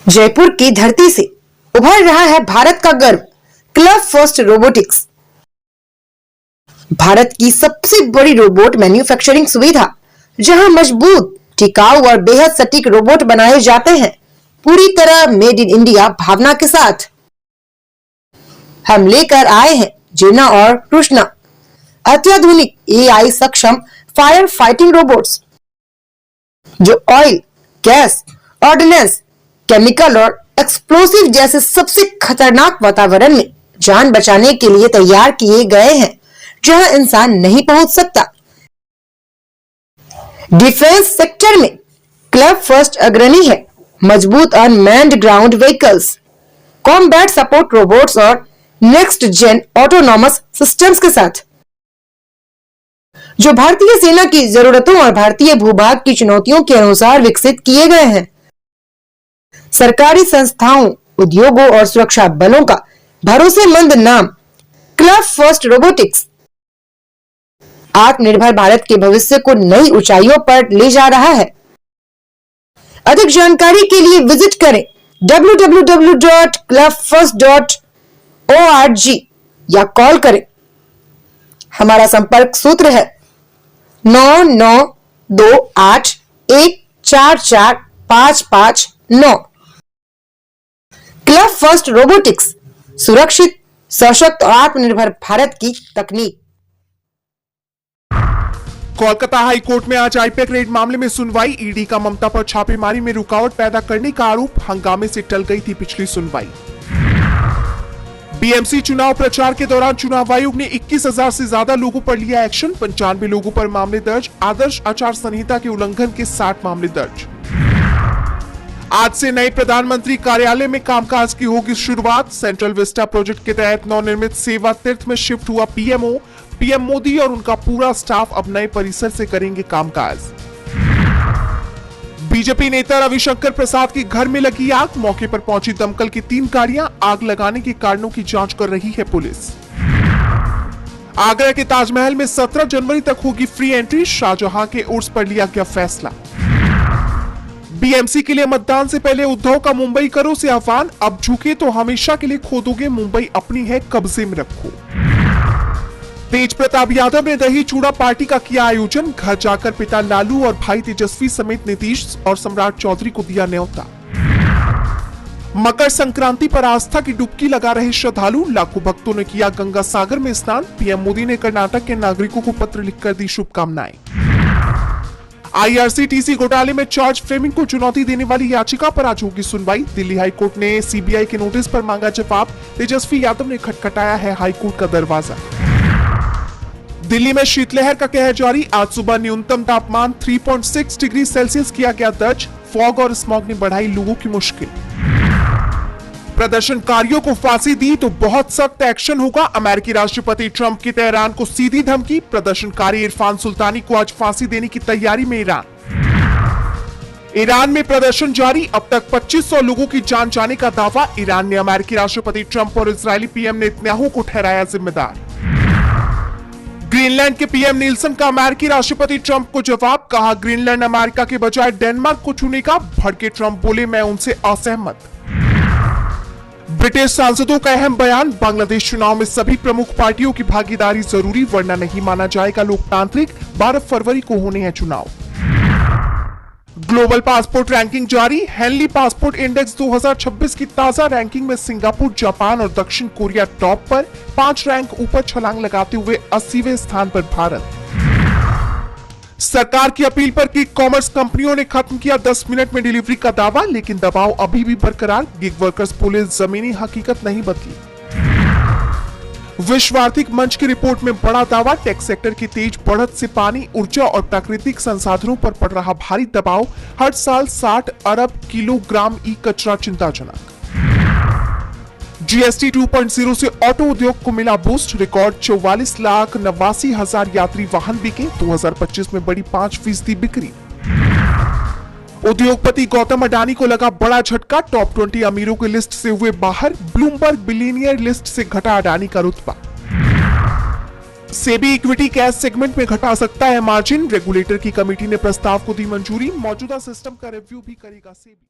जयपुर की धरती से उभर रहा है भारत का गर्व क्लब फर्स्ट रोबोटिक्स। भारत की सबसे बड़ी रोबोट मैन्युफैक्चरिंग सुविधा, जहां मजबूत, टिकाऊ और बेहद सटीक रोबोट बनाए जाते हैं, पूरी तरह मेड इन इंडिया भावना के साथ। हम लेकर आए हैं जीना और कृष्णा, अत्याधुनिक एआई सक्षम फायर फाइटिंग रोबोट्स, जो ऑयल, गैस, ऑर्डिनेंस, केमिकल और एक्सप्लोसिव जैसे सबसे खतरनाक वातावरण में जान बचाने के लिए तैयार किए गए हैं, जहां इंसान नहीं पहुंच सकता। डिफेंस सेक्टर में क्लब फर्स्ट अग्रणी है, मजबूत unmanned ground vehicles, combat support robots और नेक्स्ट जेन ऑटोनॉमस सिस्टम्स के साथ, जो भारतीय सेना की जरूरतों और भारतीय भूभाग की चुनौतियों के अनुसार विकसित किए गए हैं। सरकारी संस्थाओं, उद्योगों और सुरक्षा बलों का भरोसेमंद नाम क्लब फर्स्ट रोबोटिक्स आत्मनिर्भर भारत के भविष्य को नई ऊंचाइयों पर ले जा रहा है। अधिक जानकारी के लिए विजिट करें www.clubfirst.org या कॉल करें। हमारा संपर्क सूत्र है 9928144559। क्लब फर्स्ट रोबोटिक्स, सुरक्षित, सशक्त और आत्मनिर्भर भारत की तकनीक। कोलकाता हाई कोर्ट में आज आईपैक रेड मामले में सुनवाई। ईडी का ममता पर छापेमारी में रुकावट पैदा करने का आरोप, हंगामे से टल गई थी पिछली सुनवाई। बीएमसी चुनाव प्रचार के दौरान चुनाव आयोग ने 21,000 से ज्यादा लोगों पर लिया एक्शन, 95 लोगों पर मामले दर्ज। आदर्श आचार संहिता के उल्लंघन के 60 मामले दर्ज। आज से नए प्रधानमंत्री कार्यालय में कामकाज की होगी शुरुआत। सेंट्रल विस्टा प्रोजेक्ट के तहत नवनिर्मित सेवा तीर्थ में शिफ्ट हुआ पीएमओ। पीएम मोदी और उनका पूरा स्टाफ अब नए परिसर से करेंगे कामकाज। बीजेपी नेता रविशंकर प्रसाद के घर में लगी आग, मौके पर पहुंची दमकल की 3 गाड़ियां। आग लगाने के कारणों की जांच कर रही है पुलिस। आगरा के ताजमहल में 17 जनवरी तक होगी फ्री एंट्री, शाहजहां के उर्स पर लिया गया फैसला। बीएमसी के लिए मतदान से पहले उद्धव का मुंबई करो से आह्वान, अब झुके तो हमेशा के लिए खो दोगे, मुंबई अपनी है, कब्जे में रखो। तेज प्रताप यादव ने दही चूड़ा पार्टी का किया आयोजन, घर जाकर पिता लालू और भाई तेजस्वी समेत नीतीश और सम्राट चौधरी को दिया न्योता। मकर संक्रांति पर आस्था की डुबकी लगा रहे श्रद्धालु, लाखों भक्तों ने किया गंगा सागर में स्नान। पीएम मोदी ने कर्नाटक के नागरिकों को पत्र लिखकर दी शुभकामनाएं। आईआरसीटीसी घोटाले में चार्ज फ्रेमिंग को चुनौती देने वाली याचिका पर आज होगी सुनवाई। दिल्ली हाईकोर्ट ने सीबीआई के नोटिस पर मांगा जवाब। तेजस्वी यादव ने खटखटाया है हाईकोर्ट का दरवाजा। दिल्ली में शीतलहर का कहर जारी, आज सुबह न्यूनतम तापमान 3.6 डिग्री सेल्सियस किया गया दर्ज। फॉग और स्मॉग ने बढ़ाई लोगों की मुश्किल। प्रदर्शनकारियों को फांसी दी तो बहुत सख्त एक्शन होगा, अमेरिकी राष्ट्रपति ट्रंप की तेहरान को सीधी धमकी। प्रदर्शनकारी इरफान सुल्तानी को आज फांसी देने की तैयारी में ईरान में प्रदर्शन जारी, अब तक 2500 लोगों की जान जाने का दावा। ईरान ने अमेरिकी राष्ट्रपति ट्रंप और इजरायली पीएम नेतन्याहू को ठहराया जिम्मेदार। ग्रीनलैंड के पीएम नीलसन का अमेरिकी राष्ट्रपति ट्रंप को जवाब, कहा ग्रीनलैंड अमेरिका के बजाय डेनमार्क को चुनेगा। भड़के ट्रंप बोले, मैं उनसे असहमत। ब्रिटिश सांसदों का अहम बयान, बांग्लादेश चुनाव में सभी प्रमुख पार्टियों की भागीदारी जरूरी, वरना नहीं माना जाएगा लोकतांत्रिक। 12 फरवरी को होने हैं चुनाव। ग्लोबल पासपोर्ट रैंकिंग जारी, हेनली पासपोर्ट इंडेक्स 2026 की ताजा रैंकिंग में सिंगापुर, जापान और दक्षिण कोरिया टॉप पर, 5 रैंक ऊपर छलांग लगाते हुए 80वें स्थान पर भारत। सरकार की अपील पर गिग कॉमर्स कंपनियों ने खत्म किया 10 मिनट में डिलीवरी का दावा, लेकिन दबाव अभी भी बरकरार। गिग वर्कर्स बोले, जमीनी हकीकत नहीं बदली। विश्व आर्थिक मंच की रिपोर्ट में बड़ा दावा, टेक सेक्टर की तेज बढ़त से पानी, ऊर्जा और प्राकृतिक संसाधनों पर पड़ रहा भारी दबाव। हर साल 60 अरब किलोग्राम ई कचरा चिंताजनक। जीएसटी 2.0 से ऑटो उद्योग को मिला बूस्ट, रिकॉर्ड 44,89,000 यात्री वाहन बिके। 2025 में बढ़ी 5% बिक्री। उद्योगपति गौतम अडानी को लगा बड़ा झटका, टॉप 20 अमीरों की लिस्ट से हुए बाहर। ब्लूमबर्ग बिलियनियर लिस्ट से घटा अडानी का रुतबा। सेबी इक्विटी कैश सेगमेंट में घटा सकता है मार्जिन, रेगुलेटर की कमेटी ने प्रस्ताव को दी मंजूरी। मौजूदा सिस्टम का रिव्यू भी करेगा सेबी।